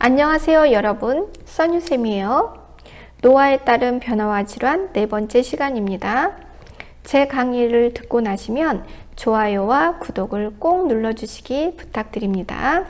안녕하세요 여러분, 써뉴쌤이에요. 노화에 따른 변화와 질환 네 번째 시간입니다. 제 강의를 듣고 나시면 좋아요와 구독을 꼭 눌러주시기 부탁드립니다.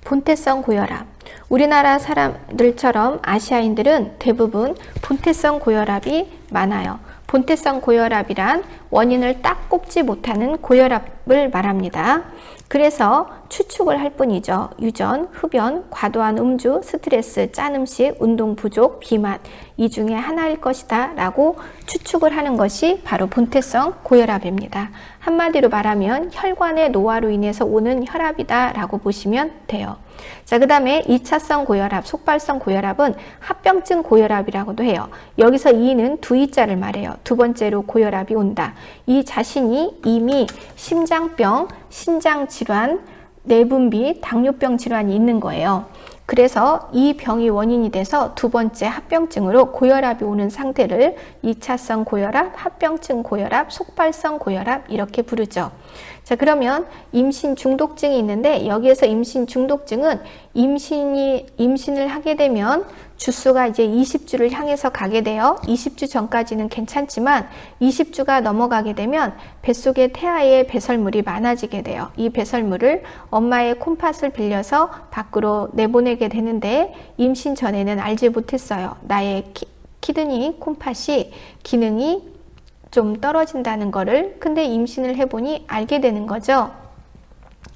본태성 고혈압. 우리나라 사람들처럼 아시아인들은 대부분 본태성 고혈압이 많아요. 본태성 고혈압이란 원인을 딱 꼽지 못하는 고혈압을 말합니다. 그래서 추측을 할 뿐이죠. 유전, 흡연, 과도한 음주, 스트레스, 짠 음식, 운동 부족, 비만 이 중에 하나일 것이다 라고 추측을 하는 것이 바로 본태성 고혈압입니다. 한마디로 말하면 혈관의 노화로 인해서 오는 혈압이다 라고 보시면 돼요. 자, 그 다음에 2차성 고혈압, 속발성 고혈압은 합병증 고혈압이라고도 해요. 여기서 2는 두 이자를 말해요. 두 번째로 고혈압이 온다. 이 자신이 이미 심장병, 신장질환, 내분비, 당뇨병 질환이 있는 거예요. 그래서 이 병이 원인이 돼서 두 번째 합병증으로 고혈압이 오는 상태를 2차성 고혈압, 합병증 고혈압, 속발성 고혈압 이렇게 부르죠. 자, 그러면 임신 중독증이 있는데 여기에서 임신 중독증은 임신을 하게 되면 주수가 이제 20주를 향해서 가게 돼요. 20주 전까지는 괜찮지만 20주가 넘어가게 되면 뱃속에 태아의 배설물이 많아지게 돼요. 이 배설물을 엄마의 콩팥을 빌려서 밖으로 내보내게 되는데 임신 전에는 알지 못했어요. 나의 키드니 콩팥이 기능이 좀 떨어진다는 거를. 근데 임신을 해보니 알게 되는 거죠.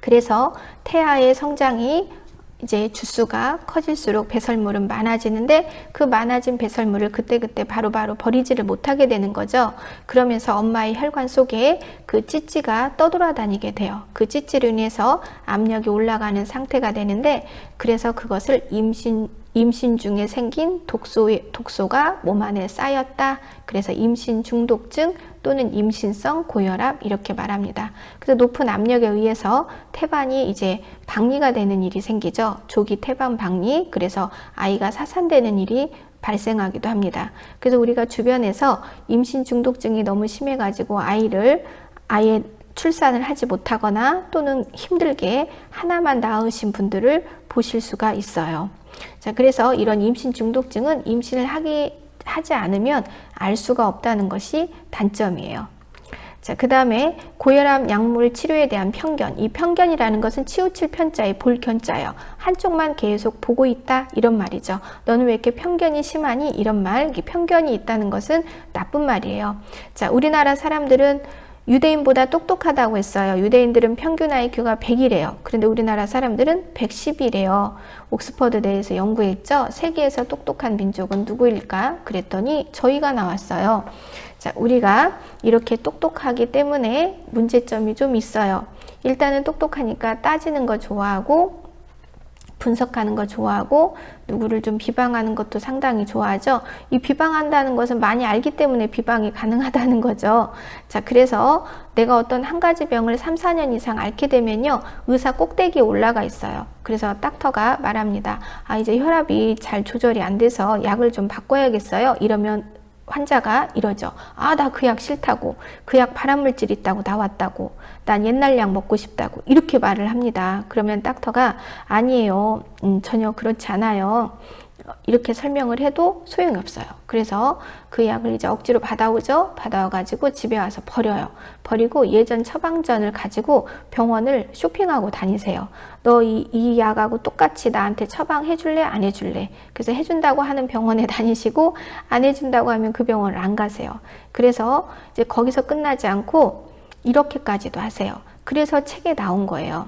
그래서 태아의 성장이 이제 주수가 커질수록 배설물은 많아지는데 그 많아진 배설물을 그때그때 바로바로 버리지를 못하게 되는 거죠. 그러면서 엄마의 혈관 속에 그 찌찌가 떠돌아다니게 돼요. 그 찌찌로 인해서 압력이 올라가는 상태가 되는데 그래서 그것을 임신 중에 생긴 독소가 몸 안에 쌓였다. 그래서 임신 중독증 또는 임신성 고혈압 이렇게 말합니다. 그래서 높은 압력에 의해서 태반이 이제 박리가 되는 일이 생기죠. 조기 태반 박리. 그래서 아이가 사산되는 일이 발생하기도 합니다. 그래서 우리가 주변에서 임신 중독증이 너무 심해가지고 아예 출산을 하지 못하거나 또는 힘들게 하나만 낳으신 분들을 보실 수가 있어요. 자, 그래서 이런 임신 중독증은 임신을 하지 않으면 알 수가 없다는 것이 단점이에요. 자, 그 다음에 고혈압 약물 치료에 대한 편견. 이 편견이라는 것은 치우칠 편자에 볼 견자예요. 한쪽만 계속 보고 있다 이런 말이죠. 너는 왜 이렇게 편견이 심하니? 이런 말. 편견이 있다는 것은 나쁜 말이에요. 자, 우리나라 사람들은 유대인보다 똑똑하다고 했어요. 유대인들은 평균 IQ가 100이래요. 그런데 우리나라 사람들은 110이래요. 옥스퍼드대에서 연구했죠. 세계에서 똑똑한 민족은 누구일까? 그랬더니 저희가 나왔어요. 자, 우리가 이렇게 똑똑하기 때문에 문제점이 좀 있어요. 일단은 똑똑하니까 따지는 거 좋아하고 분석하는 거 좋아하고 누구를 좀 비방하는 것도 상당히 좋아하죠. 이 비방한다는 것은 많이 알기 때문에 비방이 가능하다는 거죠. 자, 그래서 내가 어떤 한 가지 병을 3, 4년 이상 앓게 되면요. 의사 꼭대기에 올라가 있어요. 그래서 닥터가 말합니다. 아, 이제 혈압이 잘 조절이 안 돼서 약을 좀 바꿔야겠어요. 이러면 환자가 이러죠. 아, 나 그 약 싫다고. 그 약 발암물질 있다고 나왔다고. 난 옛날 약 먹고 싶다고. 이렇게 말을 합니다. 그러면 닥터가 아니에요. 전혀 그렇지 않아요. 이렇게 설명을 해도 소용이 없어요. 그래서 그 약을 이제 억지로 받아오죠. 받아와가지고 집에 와서 버려요. 버리고 예전 처방전을 가지고 병원을 쇼핑하고 다니세요. 너 이 약하고 똑같이 나한테 처방해줄래? 안 해줄래? 그래서 해준다고 하는 병원에 다니시고 안 해준다고 하면 그 병원을 안 가세요. 그래서 이제 거기서 끝나지 않고 이렇게까지도 하세요. 그래서 책에 나온 거예요.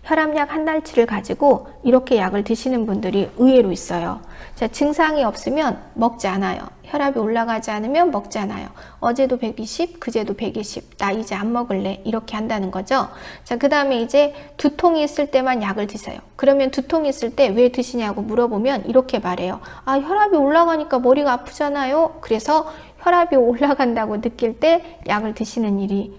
혈압약 한 달치를 가지고 이렇게 약을 드시는 분들이 의외로 있어요. 자, 증상이 없으면 먹지 않아요. 혈압이 올라가지 않으면 먹지 않아요. 어제도 120, 그제도 120, 나 이제 안 먹을래. 이렇게 한다는 거죠. 자, 그 다음에 이제 두통이 있을 때만 약을 드세요. 그러면 두통이 있을 때 왜 드시냐고 물어보면 이렇게 말해요. 아, 혈압이 올라가니까 머리가 아프잖아요. 그래서 혈압이 올라간다고 느낄 때 약을 드시는 일이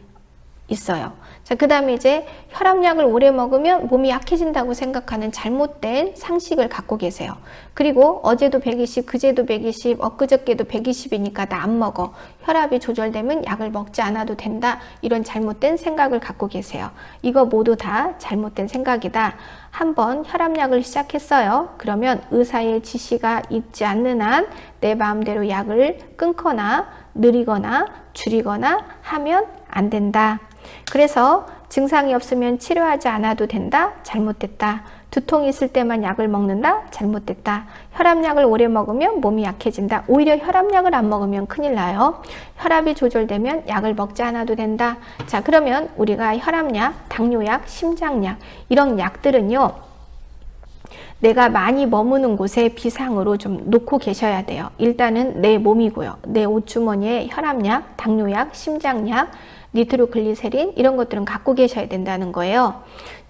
있어요. 자, 그 다음에 이제 혈압약을 오래 먹으면 몸이 약해진다고 생각하는 잘못된 상식을 갖고 계세요. 그리고 어제도 120, 그제도 120, 엊그저께도 120이니까 나 안 먹어. 혈압이 조절되면 약을 먹지 않아도 된다. 이런 잘못된 생각을 갖고 계세요. 이거 모두 다 잘못된 생각이다. 한번 혈압약을 시작했어요. 그러면 의사의 지시가 있지 않는 한 내 마음대로 약을 끊거나 느리거나 줄이거나 하면 안 된다. 그래서 증상이 없으면 치료하지 않아도 된다. 잘못됐다. 두통이 있을 때만 약을 먹는다. 잘못됐다. 혈압약을 오래 먹으면 몸이 약해진다. 오히려 혈압약을 안 먹으면 큰일 나요. 혈압이 조절되면 약을 먹지 않아도 된다. 자, 그러면 우리가 혈압약, 당뇨약, 심장약 이런 약들은요, 내가 많이 머무는 곳에 비상으로 좀 놓고 계셔야 돼요. 일단은 내 몸이고요. 내 옷주머니에 혈압약, 당뇨약, 심장약, 니트로글리세린 이런 것들은 갖고 계셔야 된다는 거예요.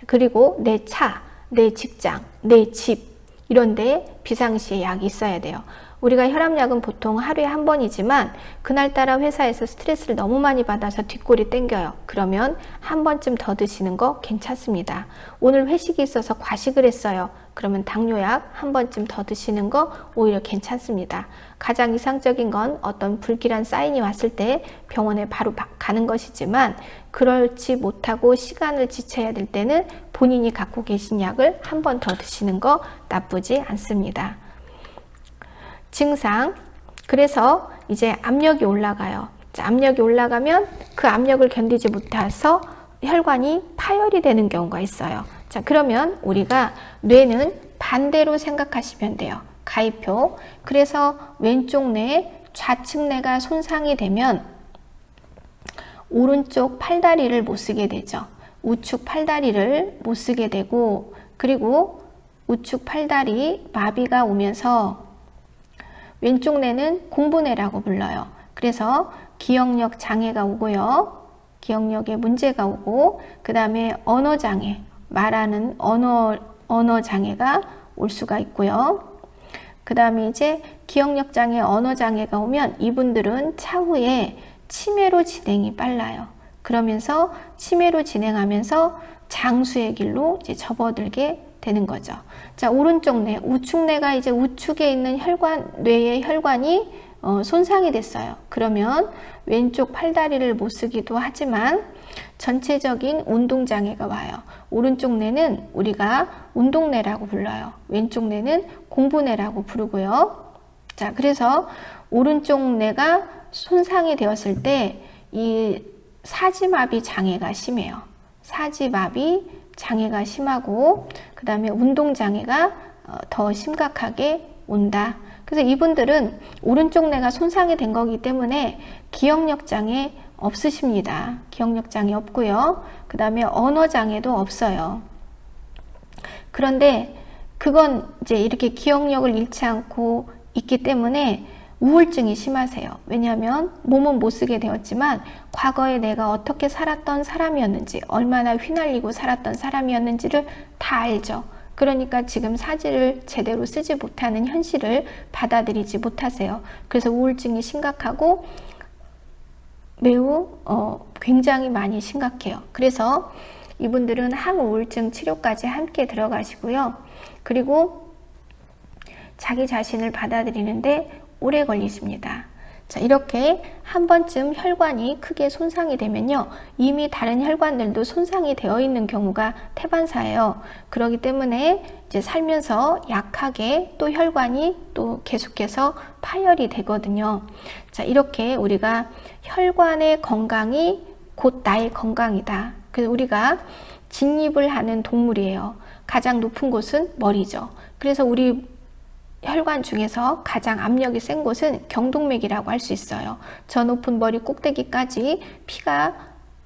그리고 내 차, 내 직장, 내 집 이런 데 비상시에 약이 있어야 돼요. 우리가 혈압약은 보통 하루에 한 번이지만 그날따라 회사에서 스트레스를 너무 많이 받아서 뒷골이 땡겨요. 그러면 한 번쯤 더 드시는 거 괜찮습니다. 오늘 회식이 있어서 과식을 했어요. 그러면 당뇨약 한 번쯤 더 드시는 거 오히려 괜찮습니다. 가장 이상적인 건 어떤 불길한 사인이 왔을 때 병원에 바로 가는 것이지만 그렇지 못하고 시간을 지쳐야 될 때는 본인이 갖고 계신 약을 한 번 더 드시는 거 나쁘지 않습니다. 증상, 그래서 이제 압력이 올라가요. 자, 압력이 올라가면 그 압력을 견디지 못해서 혈관이 파열이 되는 경우가 있어요. 자, 그러면 우리가 뇌는 반대로 생각하시면 돼요. 가이표. 그래서 왼쪽 뇌, 좌측 뇌가 손상이 되면 오른쪽 팔다리를 못 쓰게 되죠. 우측 팔다리를 못 쓰게 되고, 그리고 우측 팔다리 마비가 오면서 왼쪽 뇌는 공부뇌라고 불러요. 그래서 기억력 장애가 오고요. 기억력에 문제가 오고, 그 다음에 언어장애, 말하는 언어 장애가 올 수가 있고요. 그 다음에 이제 기억력 장애, 언어 장애가 오면 이분들은 차후에 치매로 진행이 빨라요. 그러면서 치매로 진행하면서 장수의 길로 이제 접어들게 되는 거죠. 자, 오른쪽 뇌, 우측 뇌가 이제 우측에 있는 혈관, 뇌의 혈관이 손상이 됐어요. 그러면 왼쪽 팔다리를 못 쓰기도 하지만 전체적인 운동장애가 와요. 오른쪽 뇌는 우리가 운동뇌라고 불러요. 왼쪽 뇌는 공부뇌라고 부르고요. 자, 그래서 오른쪽 뇌가 손상이 되었을 때 이 사지마비 장애가 심해요. 사지마비 장애가 심하고, 그 다음에 운동장애가 더 심각하게 온다. 그래서 이분들은 오른쪽 뇌가 손상이 된 거기 때문에 기억력 장애 없으십니다. 기억력 장애 없고요. 그 다음에 언어 장애도 없어요. 그런데 그건 이제 이렇게 기억력을 잃지 않고 있기 때문에 우울증이 심하세요. 왜냐하면 몸은 못 쓰게 되었지만 과거에 내가 어떻게 살았던 사람이었는지, 얼마나 휘날리고 살았던 사람이었는지를 다 알죠. 그러니까 지금 사지를 제대로 쓰지 못하는 현실을 받아들이지 못하세요. 그래서 우울증이 심각하고 매우 굉장히 많이 심각해요. 그래서 이분들은 항우울증 치료까지 함께 들어가시고요. 그리고 자기 자신을 받아들이는데 오래 걸리십니다. 자, 이렇게 한 번쯤 혈관이 크게 손상이 되면요, 이미 다른 혈관들도 손상이 되어 있는 경우가 태반사예요. 그렇기 때문에 이제 살면서 약하게 또 혈관이 또 계속해서 파열이 되거든요. 자, 이렇게 우리가 혈관의 건강이 곧 나의 건강이다. 그래서 우리가 진입을 하는 동물이에요. 가장 높은 곳은 머리죠. 그래서 우리 혈관 중에서 가장 압력이 센 곳은 경동맥이라고 할 수 있어요. 저 높은 머리 꼭대기까지 피가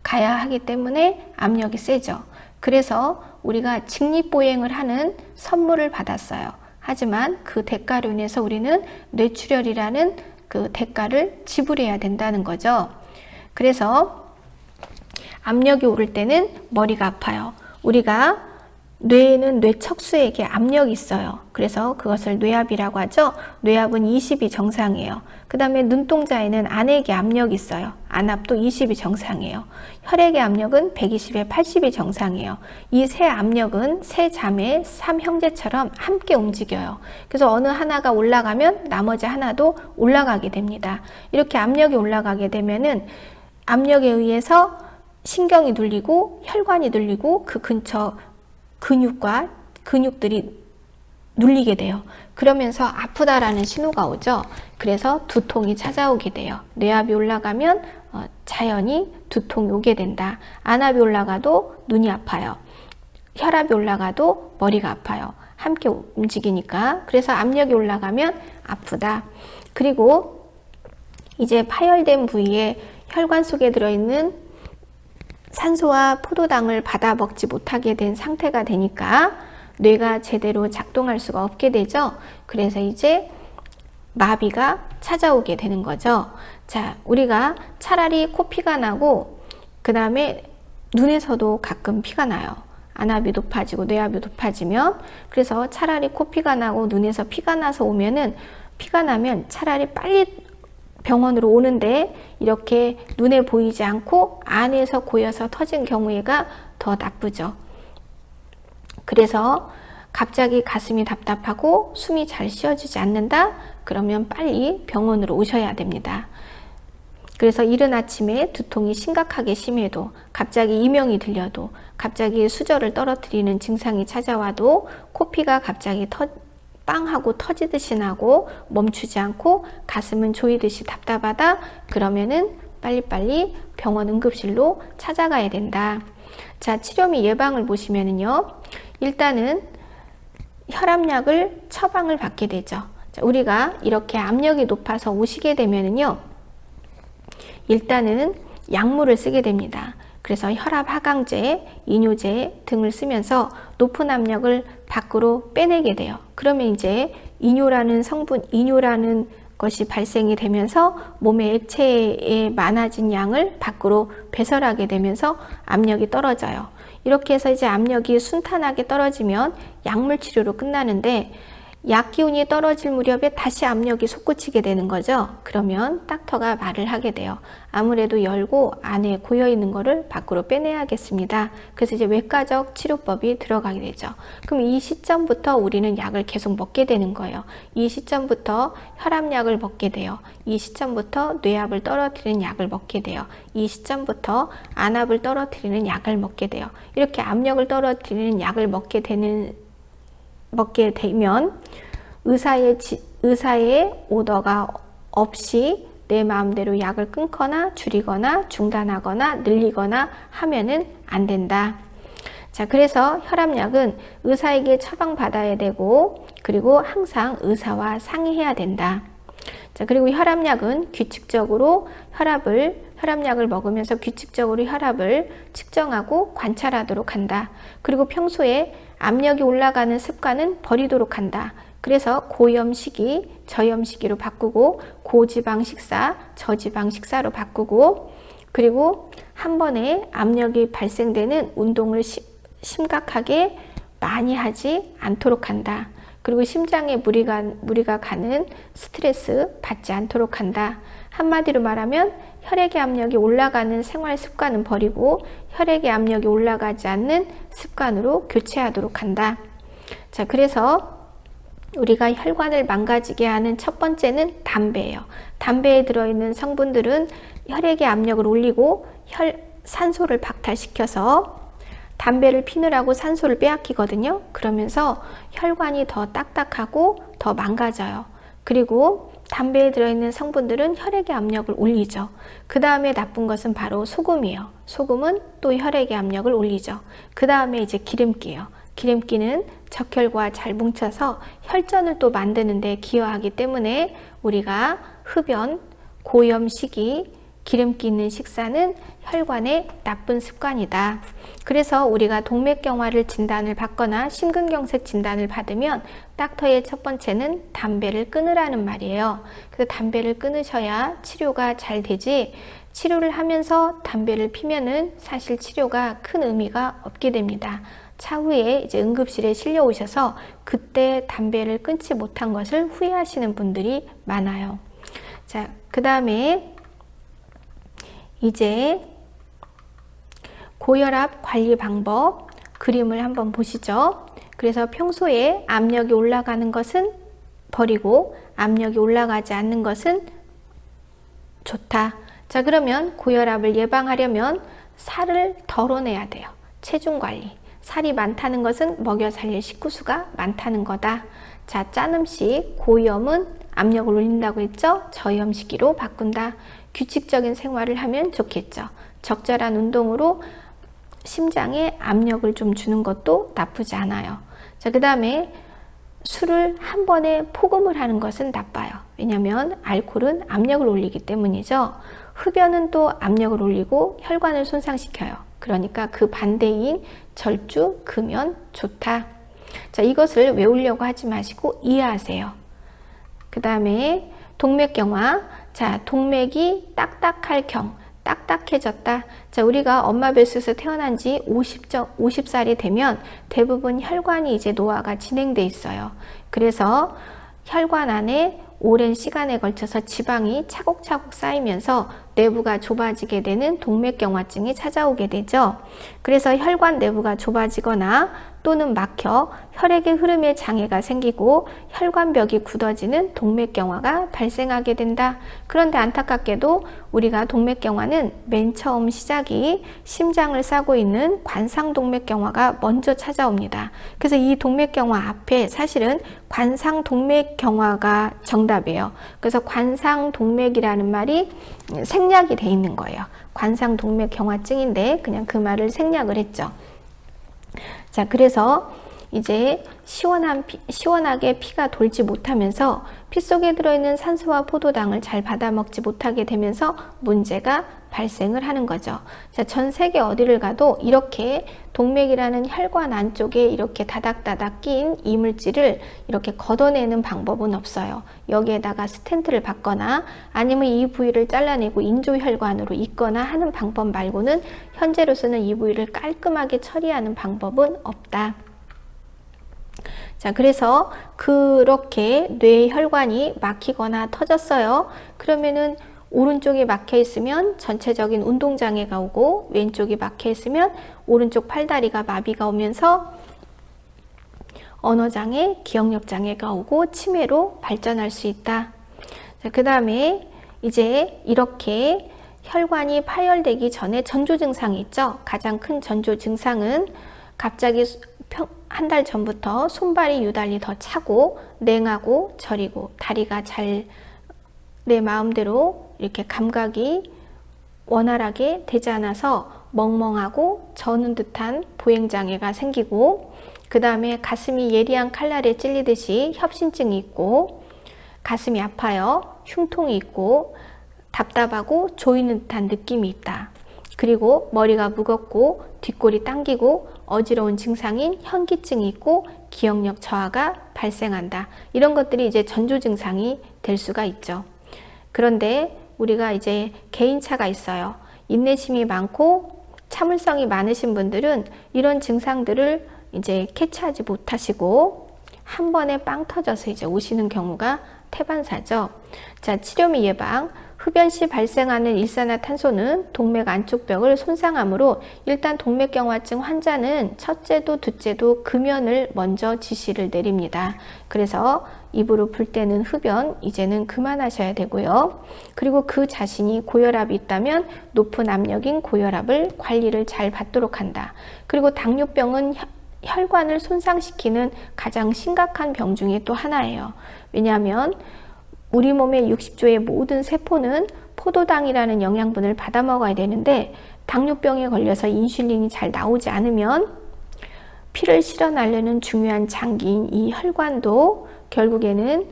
가야 하기 때문에 압력이 세죠. 그래서 우리가 직립보행을 하는 선물을 받았어요. 하지만 그 대가로 인해서 우리는 뇌출혈이라는 그 대가를 지불해야 된다는 거죠. 그래서 압력이 오를 때는 머리가 아파요. 우리가 뇌에는 뇌척수에게 압력이 있어요. 그래서 그것을 뇌압이라고 하죠. 뇌압은 20이 정상이에요. 그 다음에 눈동자에는 안액의 압력이 있어요. 안압도 20이 정상이에요. 혈액의 압력은 120에 80이 정상이에요. 이 세 압력은 세 자매, 삼 형제처럼 함께 움직여요. 그래서 어느 하나가 올라가면 나머지 하나도 올라가게 됩니다. 이렇게 압력이 올라가게 되면은 압력에 의해서 신경이 눌리고 혈관이 눌리고 그 근처 근육들이 눌리게 돼요. 그러면서 아프다라는 신호가 오죠. 그래서 두통이 찾아오게 돼요. 뇌압이 올라가면 자연히 두통이 오게 된다. 안압이 올라가도 눈이 아파요. 혈압이 올라가도 머리가 아파요. 함께 움직이니까. 그래서 압력이 올라가면 아프다. 그리고 이제 파열된 부위에 혈관 속에 들어있는 산소와 포도당을 받아 먹지 못하게 된 상태가 되니까 뇌가 제대로 작동할 수가 없게 되죠. 그래서 이제 마비가 찾아오게 되는 거죠. 자, 우리가 차라리 코피가 나고 그 다음에 눈에서도 가끔 피가 나요. 안압이 높아지고 뇌압이 높아지면. 그래서 차라리 코피가 나고 눈에서 피가 나서 오면은 피가 나면 차라리 빨리 병원으로 오는데 이렇게 눈에 보이지 않고 안에서 고여서 터진 경우가 더 나쁘죠. 그래서 갑자기 가슴이 답답하고 숨이 잘 쉬어지지 않는다? 그러면 빨리 병원으로 오셔야 됩니다. 그래서 이른 아침에 두통이 심각하게 심해도, 갑자기 이명이 들려도, 갑자기 수저를 떨어뜨리는 증상이 찾아와도, 코피가 갑자기 빵 하고 터지듯이 나고 멈추지 않고 가슴은 조이듯이 답답하다? 그러면은 빨리빨리 병원 응급실로 찾아가야 된다. 자, 치료 및 예방을 보시면은요. 일단은 혈압약을 처방을 받게 되죠. 자, 우리가 이렇게 압력이 높아서 오시게 되면은요. 일단은 약물을 쓰게 됩니다. 그래서 혈압 하강제, 이뇨제 등을 쓰면서 높은 압력을 밖으로 빼내게 돼요. 그러면 이제 이뇨라는 성분, 이뇨라는 것이 발생이 되면서 몸의 액체에 많아진 양을 밖으로 배설하게 되면서 압력이 떨어져요. 이렇게 해서 이제 압력이 순탄하게 떨어지면 약물 치료로 끝나는데, 약 기운이 떨어질 무렵에 다시 압력이 솟구치게 되는 거죠. 그러면 닥터가 말을 하게 돼요. 아무래도 열고 안에 고여 있는 거를 밖으로 빼내야겠습니다. 그래서 이제 외과적 치료법이 들어가게 되죠. 그럼 이 시점부터 우리는 약을 계속 먹게 되는 거예요. 이 시점부터 혈압약을 먹게 돼요. 이 시점부터 뇌압을 떨어뜨리는 약을 먹게 돼요. 이 시점부터 안압을 떨어뜨리는 약을 먹게 돼요. 이렇게 압력을 떨어뜨리는 약을 먹게 되면 의사의 오더가 없이 내 마음대로 약을 끊거나 줄이거나 중단하거나 늘리거나 하면은 안 된다. 자, 그래서 혈압약은 의사에게 처방받아야 되고, 그리고 항상 의사와 상의해야 된다. 자, 그리고 혈압약은 규칙적으로 혈압약을 먹으면서 규칙적으로 혈압을 측정하고 관찰하도록 한다. 그리고 평소에 압력이 올라가는 습관은 버리도록 한다. 그래서 고염 시기, 저염 시기로 바꾸고, 고지방 식사, 저지방 식사로 바꾸고, 그리고 한 번에 압력이 발생되는 운동을 심각하게 많이 하지 않도록 한다. 그리고 심장에 무리가 가는 스트레스 받지 않도록 한다. 한마디로 말하면 혈액의 압력이 올라가는 생활 습관은 버리고 혈액의 압력이 올라가지 않는 습관으로 교체하도록 한다. 자, 그래서 우리가 혈관을 망가지게 하는 첫 번째는 담배예요. 담배에 들어있는 성분들은 혈액의 압력을 올리고 산소를 박탈시켜서 담배를 피느라고 산소를 빼앗기거든요. 그러면서 혈관이 더 딱딱하고 더 망가져요. 그리고 담배에 들어있는 성분들은 혈액의 압력을 올리죠. 그 다음에 나쁜 것은 바로 소금이에요. 소금은 또 혈액의 압력을 올리죠. 그 다음에 이제 기름기예요. 기름기는 적혈과 잘 뭉쳐서 혈전을 또 만드는 데 기여하기 때문에 우리가 흡연, 고염 시기, 기름기 있는 식사는 혈관의 나쁜 습관이다. 그래서 우리가 동맥경화를 진단을 받거나 심근경색 진단을 받으면 닥터의 첫 번째는 담배를 끊으라는 말이에요. 그래서 담배를 끊으셔야 치료가 잘 되지, 치료를 하면서 담배를 피면은 사실 치료가 큰 의미가 없게 됩니다. 차후에 이제 응급실에 실려 오셔서 그때 담배를 끊지 못한 것을 후회하시는 분들이 많아요. 자, 그 다음에 이제 고혈압 관리 방법 그림을 한번 보시죠. 그래서 평소에 압력이 올라가는 것은 버리고 압력이 올라가지 않는 것은 좋다. 자, 그러면 고혈압을 예방하려면 살을 덜어내야 돼요. 체중 관리. 살이 많다는 것은 먹여 살릴 식구수가 많다는 거다. 자, 짠 음식, 고위험은 압력을 올린다고 했죠? 저염식기로 바꾼다. 규칙적인 생활을 하면 좋겠죠. 적절한 운동으로 심장에 압력을 좀 주는 것도 나쁘지 않아요. 자, 그 다음에 술을 한 번에 포금을 하는 것은 나빠요. 왜냐하면 알코올은 압력을 올리기 때문이죠. 흡연은 또 압력을 올리고 혈관을 손상시켜요. 그러니까 그 반대인 절주, 금연 좋다. 자, 이것을 외우려고 하지 마시고 이해하세요. 그 다음에 동맥경화. 자, 동맥이 딱딱할 경, 딱딱해졌다. 자, 우리가 엄마 뱃속에서 태어난 지 50살이 되면 대부분 혈관이 이제 노화가 진행돼 있어요. 그래서 혈관 안에 오랜 시간에 걸쳐서 지방이 차곡차곡 쌓이면서 내부가 좁아지게 되는 동맥경화증이 찾아오게 되죠. 그래서 혈관 내부가 좁아지거나 또는 막혀 혈액의 흐름에 장애가 생기고 혈관벽이 굳어지는 동맥경화가 발생하게 된다. 그런데 안타깝게도 우리가 동맥경화는 맨 처음 시작이 심장을 싸고 있는 관상동맥경화가 먼저 찾아옵니다. 그래서 이 동맥경화 앞에 사실은 관상동맥경화가 정답이에요. 그래서 관상동맥이라는 말이 생략이 돼 있는 거예요. 관상동맥경화증인데 그냥 그 말을 생략을 했죠. 자, 그래서 이제 시원하게 피가 돌지 못하면서 피 속에 들어있는 산소와 포도당을 잘 받아 먹지 못하게 되면서 문제가 발생을 하는 거죠. 자, 전 세계 어디를 가도 이렇게 동맥이라는 혈관 안쪽에 이렇게 다닥다닥 낀 이물질을 이렇게 걷어내는 방법은 없어요. 여기에다가 스텐트를 박거나 아니면 이 부위를 잘라내고 인조혈관으로 잇거나 하는 방법 말고는 현재로서는 이 부위를 깔끔하게 처리하는 방법은 없다. 자, 그래서 그렇게 뇌혈관이 막히거나 터졌어요. 그러면은 오른쪽이 막혀 있으면 전체적인 운동장애가 오고 왼쪽이 막혀 있으면 오른쪽 팔다리가 마비가 오면서 언어장애, 기억력장애가 오고 치매로 발전할 수 있다. 자, 그 다음에 이제 이렇게 혈관이 파열되기 전에 전조 증상이 있죠. 가장 큰 전조 증상은 갑자기 한 달 전부터 손발이 유달리 더 차고 냉하고 저리고 다리가 잘 내 마음대로 이렇게 감각이 원활하게 되지 않아서 멍멍하고 저는 듯한 보행장애가 생기고 그 다음에 가슴이 예리한 칼날에 찔리듯이 협신증이 있고 가슴이 아파요. 흉통이 있고 답답하고 조이는 듯한 느낌이 있다. 그리고 머리가 무겁고 뒷골이 당기고 어지러운 증상인 현기증이 있고 기억력 저하가 발생한다. 이런 것들이 이제 전조 증상이 될 수가 있죠. 그런데 우리가 이제 개인차가 있어요. 인내심이 많고 참을성이 많으신 분들은 이런 증상들을 이제 캐치하지 못하시고 한 번에 빵 터져서 이제 오시는 경우가 태반사죠. 자, 치료 및 예방. 흡연 시 발생하는 일산화탄소는 동맥 안쪽 벽을 손상하므로 일단 동맥경화증 환자는 첫째도 둘째도 금연을 먼저 지시를 내립니다. 그래서 입으로 불 때는 흡연 이제는 그만하셔야 되고요. 그리고 그 자신이 고혈압이 있다면 높은 압력인 고혈압을 관리를 잘 받도록 한다. 그리고 당뇨병은 혈관을 손상시키는 가장 심각한 병 중에 또 하나예요. 왜냐하면 우리 몸의 60조의 모든 세포는 포도당이라는 영양분을 받아 먹어야 되는데 당뇨병에 걸려서 인슐린이 잘 나오지 않으면 피를 실어나르는 중요한 장기인 이 혈관도 결국에는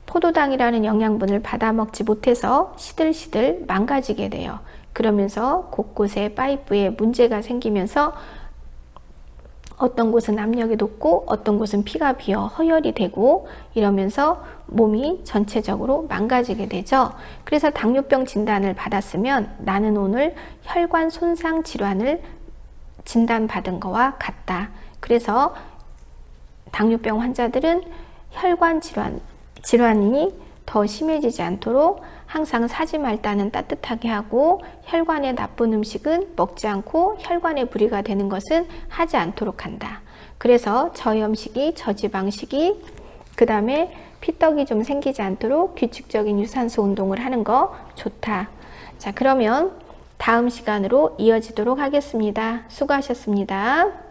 포도당이라는 영양분을 받아 먹지 못해서 시들시들 망가지게 돼요. 그러면서 곳곳에 파이프에 문제가 생기면서 어떤 곳은 압력이 높고 어떤 곳은 피가 비어 허혈이 되고 이러면서 몸이 전체적으로 망가지게 되죠. 그래서 당뇨병 진단을 받았으면 나는 오늘 혈관 손상 질환을 진단받은 거와 같다. 그래서 당뇨병 환자들은 혈관 질환이 더 심해지지 않도록 항상 사지 말다는 따뜻하게 하고, 혈관에 나쁜 음식은 먹지 않고 혈관에 무리가 되는 것은 하지 않도록 한다. 그래서 저염식이, 저지방식이, 그 다음에 피떡이 좀 생기지 않도록 규칙적인 유산소 운동을 하는 거 좋다. 자, 그러면 다음 시간으로 이어지도록 하겠습니다. 수고하셨습니다.